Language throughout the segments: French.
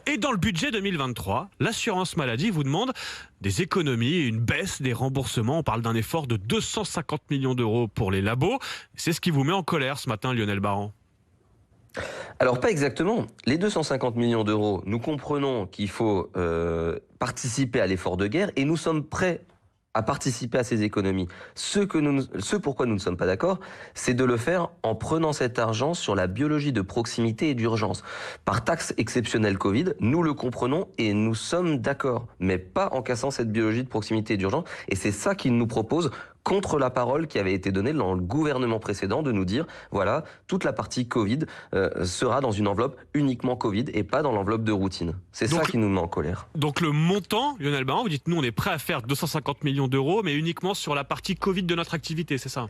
Et dans le budget 2023, l'assurance maladie vous demande des économies et une baisse des remboursements. On parle d'un effort de 250 millions d'euros pour les labos. C'est ce qui vous met en colère ce matin, Lionel Baran. Alors pas exactement. Les 250 millions d'euros, nous comprenons qu'il faut participer à l'effort de guerre et nous sommes prêts à participer à ces économies. Ce pourquoi nous ne sommes pas d'accord, c'est de le faire en prenant cet argent sur la biologie de proximité et d'urgence. Par taxe exceptionnelle Covid, nous le comprenons et nous sommes d'accord, mais pas en cassant cette biologie de proximité et d'urgence. Et c'est ça qu'il nous propose contre la parole qui avait été donnée dans le gouvernement précédent de nous dire, voilà, toute la partie Covid sera dans une enveloppe uniquement Covid et pas dans l'enveloppe de routine. C'est ça qui nous met en colère. Donc le montant, Lionel Baran, vous dites, nous on est prêt à faire 250 millions d'euros, mais uniquement sur la partie Covid de notre activité, c'est ça ?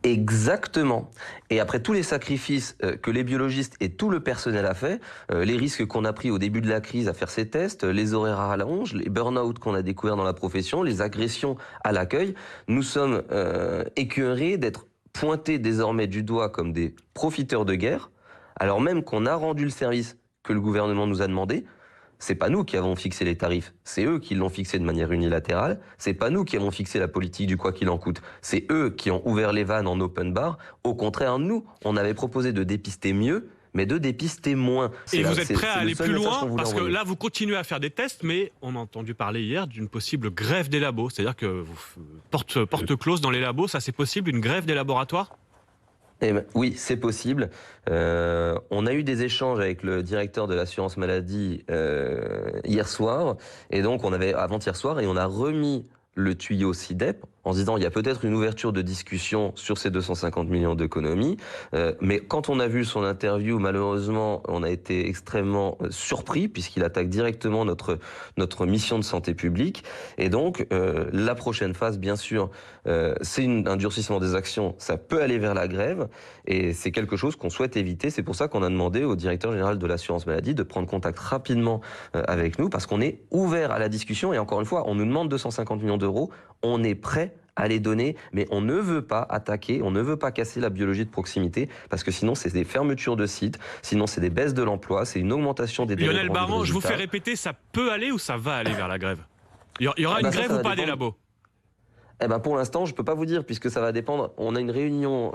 Exactement. Et après tous les sacrifices que les biologistes et tout le personnel a fait, les risques qu'on a pris au début de la crise à faire ces tests, les horaires à rallonge, les burn-out qu'on a découverts dans la profession, les agressions à l'accueil, nous sommes écœurés d'être pointés désormais du doigt comme des profiteurs de guerre, alors même qu'on a rendu le service que le gouvernement nous a demandé. C'est pas nous qui avons fixé les tarifs, c'est eux qui l'ont fixé de manière unilatérale. C'est pas nous qui avons fixé la politique du quoi qu'il en coûte. C'est eux qui ont ouvert les vannes en open bar. Au contraire, nous, on avait proposé de dépister mieux, mais de dépister moins. Et vous êtes prêt à aller plus loin parce que là, vous continuez à faire des tests, mais on a entendu parler hier d'une possible grève des labos. C'est-à-dire que vous porte close dans les labos, ça c'est possible, une grève des laboratoires ? Eh ben, oui, c'est possible. On a eu des échanges avec le directeur de l'assurance maladie hier soir, et donc avant-hier soir, et on a remis le tuyau SIDEP en se disant il y a peut-être une ouverture de discussion sur ces 250 millions d'économies. Mais quand on a vu son interview, malheureusement, on a été extrêmement surpris puisqu'il attaque directement notre mission de santé publique. Et donc, la prochaine phase, bien sûr, c'est un durcissement des actions. Ça peut aller vers la grève et c'est quelque chose qu'on souhaite éviter. C'est pour ça qu'on a demandé au directeur général de l'assurance maladie de prendre contact rapidement avec nous parce qu'on est ouvert à la discussion. Et encore une fois, on nous demande 250 millions d'euros. On est prêt à les donner, mais on ne veut pas attaquer, on ne veut pas casser la biologie de proximité, parce que sinon c'est des fermetures de sites, sinon c'est des baisses de l'emploi, c'est une augmentation des délais. Lionel Baran, je vous fais répéter, ça peut aller ou ça va aller vers la grève ? Il y aura une grève ou pas des labos ? Eh ben pour l'instant, je peux pas vous dire puisque ça va dépendre. On a une réunion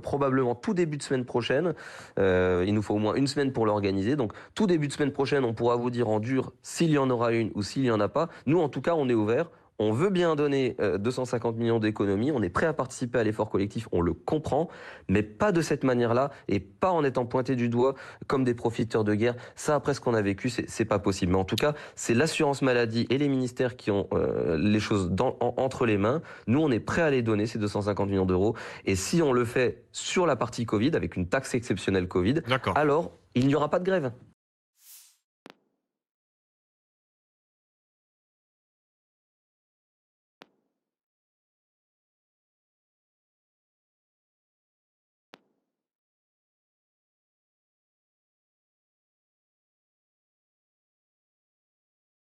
probablement tout début de semaine prochaine. Il nous faut au moins une semaine pour l'organiser. Donc tout début de semaine prochaine, on pourra vous dire en dur s'il y en aura une ou s'il y en a pas. Nous, en tout cas, on est ouvert. On veut bien donner 250 millions d'économies, on est prêt à participer à l'effort collectif, on le comprend, mais pas de cette manière-là et pas en étant pointé du doigt comme des profiteurs de guerre. Ça, après ce qu'on a vécu, c'est pas possible. Mais en tout cas, c'est l'assurance maladie et les ministères qui ont les choses entre les mains. Nous, on est prêt à les donner, ces 250 millions d'euros. Et si on le fait sur la partie Covid, avec une taxe exceptionnelle Covid, alors il n'y aura pas de grève.